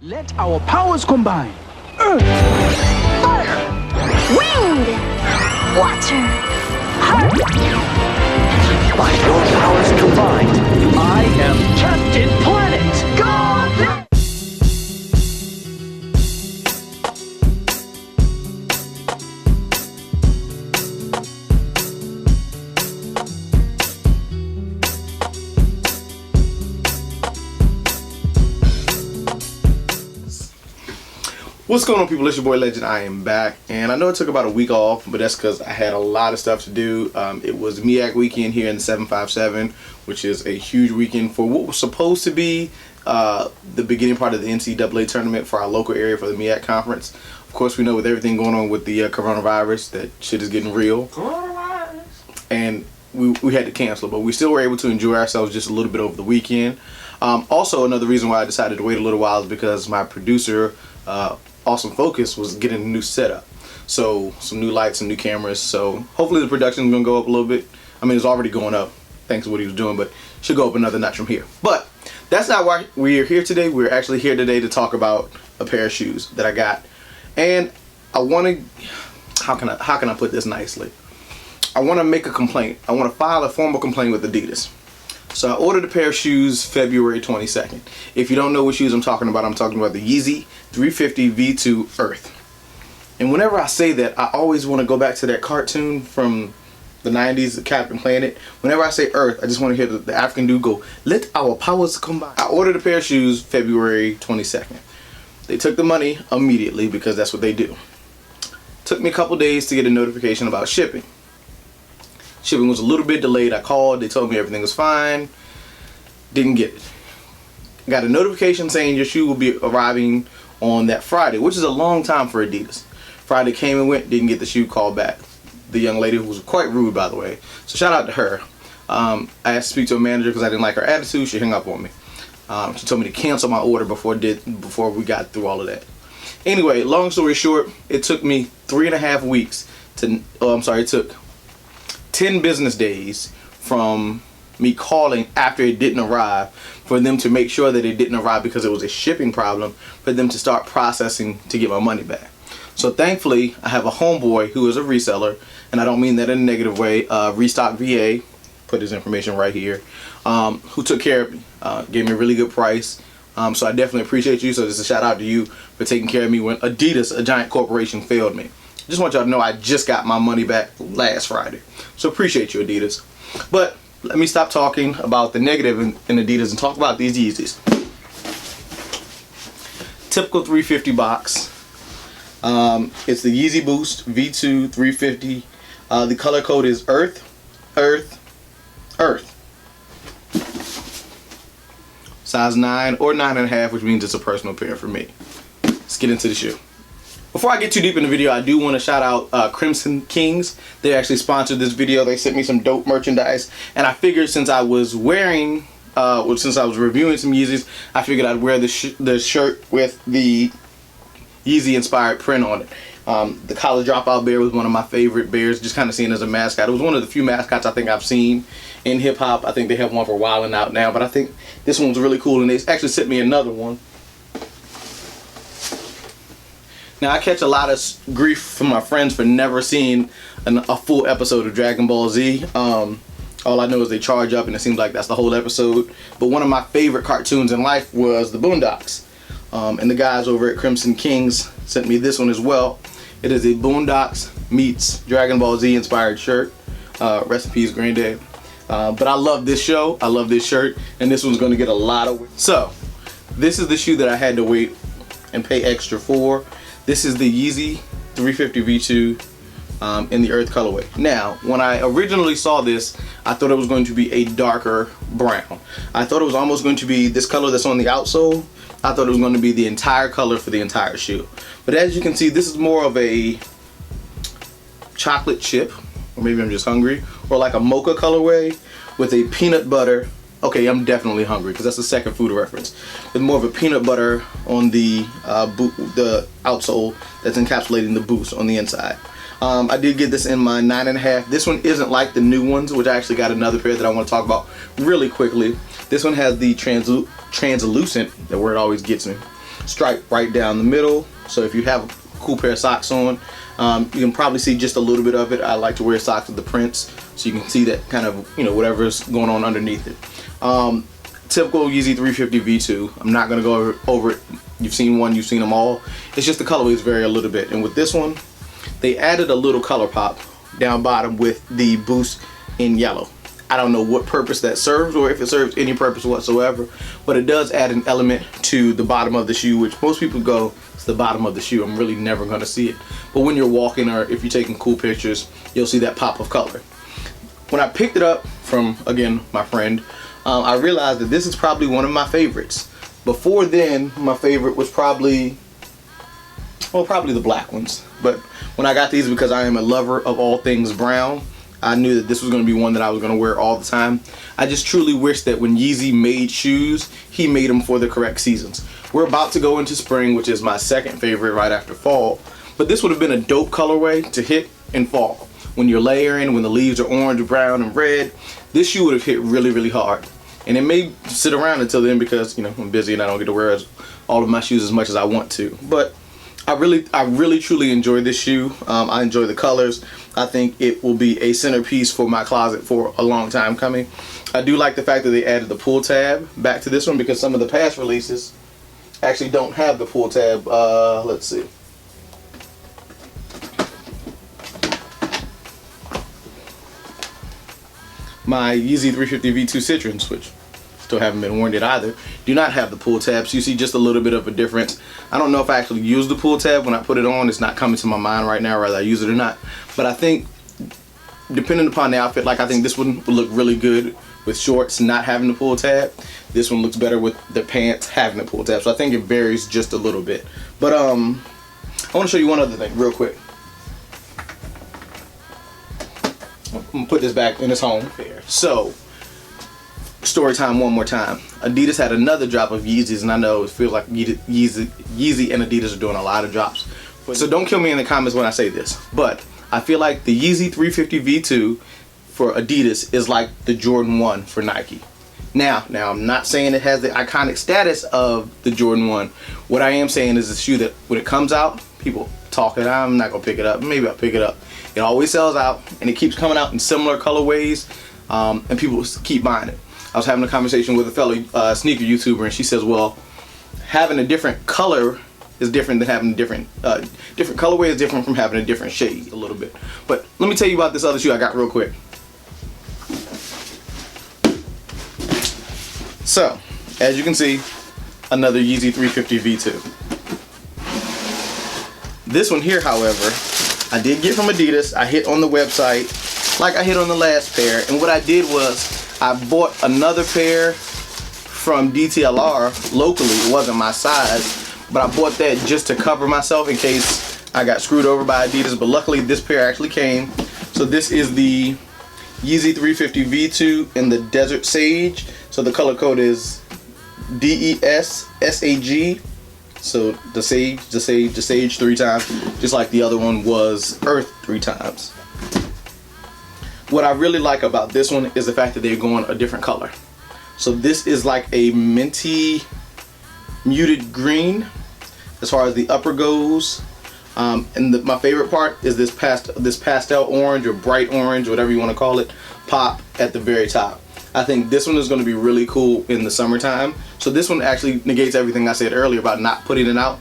Let our powers combine. Earth, fire, wind, water, by your powers combined, I am Captain Planet. go! What's going on, people? It's your boy Legend. I am back, and I know it took about a week off, but that's because I had a lot of stuff to do. It was MEAC weekend here in the 757, which is a huge weekend for what was supposed to be the beginning part of the NCAA tournament for our local area for the MEAC conference. Of course, we know with everything going on with the coronavirus, that shit is getting real. And we had to cancel, but we still were able to enjoy ourselves just a little bit over the weekend. Also, another reason why I decided to wait a little while is because my producer, Awesome Focus, was getting a new setup. So some new lights and new cameras. So hopefully the production is going to go up a little bit. I mean, it's already going up thanks to what he was doing, but should go up another notch from here. But that's not why we're here today. We're actually here today to talk about a pair of shoes that I got. And I want to, how can I put this nicely? I want to make a complaint. I want to file a formal complaint with Adidas. So I ordered a pair of shoes February 22nd. If you don't know what shoes I'm talking about the Yeezy 350 V2 Earth. And whenever I say that, I always want to go back to that cartoon from the 90s, Captain Planet. Whenever I say Earth, I just want to hear the African dude go, "Let our powers combine." I ordered a pair of shoes February 22nd. They took the money immediately because that's what they do. Took me a couple days to get a notification about shipping. Shipping was a little bit delayed. I called, they told me everything was fine. Didn't get it. Got a notification saying your shoe will be arriving on that Friday, which is a long time for Adidas. Friday came and went, didn't get the shoe, called back. The young lady, who was quite rude, by the way, so shout out to her. I asked to speak to a manager because I didn't like her attitude. She hung up on me. She told me to cancel my order before we got through all of that. Anyway, long story short, it took me 3.5 weeks to, it took 10 business days from me calling after it didn't arrive for them to make sure that it didn't arrive because it was a shipping problem, for them to start processing to get my money back. So thankfully, I have a homeboy who is a reseller, and I don't mean that in a negative way. Restock VA, put his information right here, who took care of me, gave me a really good price. So I definitely appreciate you. So just a shout out to you for taking care of me when Adidas, a giant corporation, failed me. Just want y'all to know I just got my money back last Friday. So appreciate you, Adidas. But let me stop talking about the negative in Adidas and talk about these Yeezys. Typical 350 box. It's the Yeezy Boost V2 350. The color code is Earth, Earth, Earth. Size 9 or 9.5, which means it's a personal pair for me. Let's get into the shoe. Before I get too deep in the video, I do want to shout out Crimson Kings. They actually sponsored this video. They sent me some dope merchandise, and I figured since I was wearing, since I was reviewing some Yeezys, I figured I'd wear the shirt with the Yeezy inspired print on it. The College Dropout bear was one of my favorite bears, just kind of seen as a mascot. It was one of the few mascots I think I've seen in hip hop. I think they have one for Wild 'N Out now, but I think this one's really cool, and they actually sent me another one. Now, I catch a lot of grief from my friends for never seeing a full episode of Dragon Ball Z. All I know is they charge up and it seems like that's the whole episode. But one of my favorite cartoons in life was the Boondocks. And the guys over at Crimson Kings sent me this one as well. It is a Boondocks meets Dragon Ball Z inspired shirt. Rest in peace, Granddad. But I love this show. I love this shirt. And this one's going to get a lot of... So, this is the shoe that I had to wait and pay extra for. This is the Yeezy 350 V2 in the Earth colorway. Now, when I originally saw this, I thought it was going to be a darker brown. I thought it was almost going to be this color that's on the outsole. I thought it was going to be the entire color for the entire shoe. But as you can see, this is more of a chocolate chip, or maybe I'm just hungry, or like a mocha colorway with a peanut butter. Okay, I'm definitely hungry because that's the second food reference. With more of a peanut butter on the outsole that's encapsulating the Boost on the inside. I did get this in my 9.5. This one isn't like the new ones, which I actually got another pair that I want to talk about really quickly. This one has the translucent, the word always gets me, stripe right down the middle. So if you have a cool pair of socks on, you can probably see just a little bit of it. I like to wear socks with the prints, so you can see that kind of, you know, whatever's going on underneath it. Typical Yeezy 350 V2. I'm not gonna go over it. You've seen one, you've seen them all. It's just the colorways vary a little bit. And with this one, they added a little color pop down bottom with the boost in yellow. I don't know what purpose that serves, or if it serves any purpose whatsoever, but it does add an element to the bottom of the shoe, which most people go, it's the bottom of the shoe. I'm really never gonna see it. But when you're walking, or if you're taking cool pictures, you'll see that pop of color. When I picked it up from, again, my friend, I realized that this is probably one of my favorites. Before then, my favorite was probably the black ones. But when I got these, because I am a lover of all things brown, I knew that this was going to be one that I was going to wear all the time. I just truly wish that when Yeezy made shoes, he made them for the correct seasons. We're about to go into spring, which is my second favorite right after fall. But this would have been a dope colorway to hit in fall. When you're layering, when the leaves are orange, brown, and red, this shoe would have hit really, really hard. And it may sit around until then because, you know, I'm busy and I don't get to wear all of my shoes as much as I want to. But I really truly enjoy this shoe. I enjoy the colors. I think it will be a centerpiece for my closet for a long time coming. I do like the fact that they added the pull tab back to this one, because some of the past releases actually don't have the pull tab. Let's see. My Yeezy 350 V2 Citrons, which still haven't been worn yet either, do not have the pull tabs. You see just a little bit of a difference. I don't know if I actually use the pull tab when I put it on. It's not coming to my mind right now whether I use it or not. But I think, depending upon the outfit, like I think this one would look really good with shorts not having the pull tab. This one looks better with the pants having the pull tab. So I think it varies just a little bit. But I want to show you one other thing real quick. I'm gonna put this back in its home. So, story time one more time. Adidas had another drop of Yeezys, and I know it feels like Yeezy and Adidas are doing a lot of drops. So don't kill me in the comments when I say this, but I feel like the Yeezy 350 V2 for Adidas is like the Jordan 1 for Nike. Now I'm not saying it has the iconic status of the Jordan 1. What I am saying is a shoe that when it comes out, people talk it. I'm not gonna pick it up. Maybe I'll pick it up. It always sells out, and it keeps coming out in similar colorways, and people keep buying it. I was having a conversation with a fellow sneaker YouTuber, and she says, well, having a different color is different than having a different colorway is different from having a different shade a little bit. But let me tell you about this other shoe I got real quick. So, as you can see, another Yeezy 350 V2. This one here, however, I did get from Adidas. I hit on the website like I hit on the last pair, and what I did was I bought another pair from DTLR locally. It wasn't my size, but I bought that just to cover myself in case I got screwed over by Adidas, but luckily this pair actually came. So this is the Yeezy 350 V2 in the Desert Sage. So the color code is DESSAG. So the sage 3 times, just like the other one was Earth 3 times. What I really like about this one is the fact that they're going a different color. So this is like a minty muted green as far as the upper goes. And my favorite part is this pastel orange or bright orange, whatever you want to call it, pop at the very top. I think this one is going to be really cool in the summertime. So this one actually negates everything I said earlier about not putting it out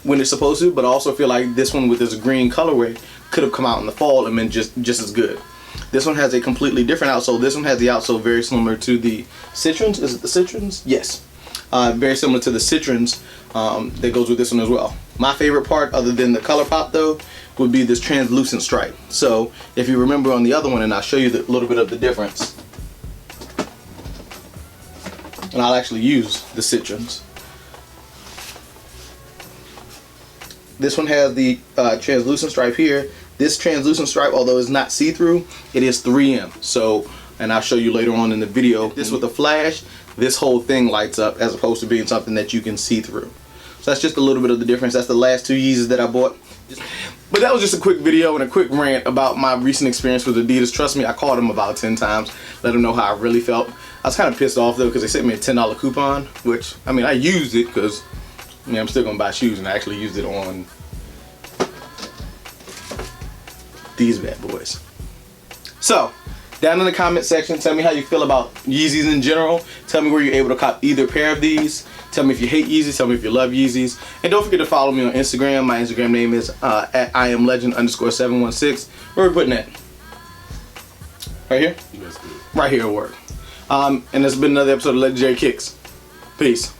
when it's supposed to, but I also feel like this one with this green colorway could have come out in the fall and been just as good. This one has a completely different outsole. This one has the outsole very similar to the Citrons. Is it the Citrons? Yes. Very similar to the Citrons that goes with this one as well. My favorite part, other than the color pop though, would be this translucent stripe. So if you remember on the other one, and I'll show you a little bit of the difference. And I'll actually use the Citrons. This one has the translucent stripe here. This translucent stripe, although it's not see-through, it is 3M. So, and I'll show you later on in the video, this with the flash, this whole thing lights up as opposed to being something that you can see through. So that's just a little bit of the difference. That's the last 2 Yeezys that I bought. But that was just a quick video and a quick rant about my recent experience with Adidas. Trust me, I called them about 10 times, let them know how I really felt. I was kind of pissed off though because they sent me a $10 coupon, which, I mean, I used it because I mean, I'm still gonna buy shoes, and I actually used it on these bad boys. So, down in the comment section, tell me how you feel about Yeezys in general. Tell me where you're able to cop either pair of these. Tell me if you hate Yeezys. Tell me if you love Yeezys. And don't forget to follow me on Instagram. My Instagram name is at IamLegend_716. Where are we putting that? Right here? That's good. Right here at work. And this has been another episode of Legendary Kicks. Peace.